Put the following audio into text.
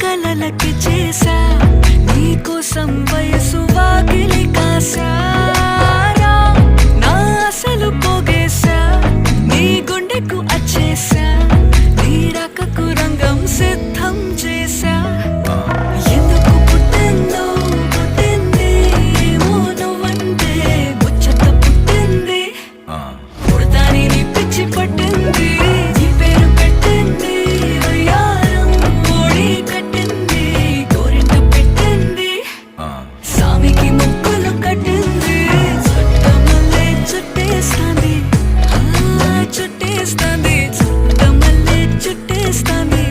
కలలకి చేసా నీకోసం వయసు వాకిలి కాసారా నా అసలు పోగేశా నీ గుండెకు అచ్చేసా నీ రకకు రంగం సిద్ధం చేసా ఎందుకు పుట్టిందో పుట్టింది ఏమో నువ్వంటే ముచ్చట పుట్టింది పుడతాని నీ పిచ్చి పట్టింది నీ పేరు పెట్టింది వయ్యారం ఓడి కట్టింది గోరింట పెట్టింది సామికి ముక్కులు కట్టింది చుట్టమల్లే చుట్టేస్తాంది చుట్టేస్తాంది చుట్టమల్లే చుట్టేస్తాంది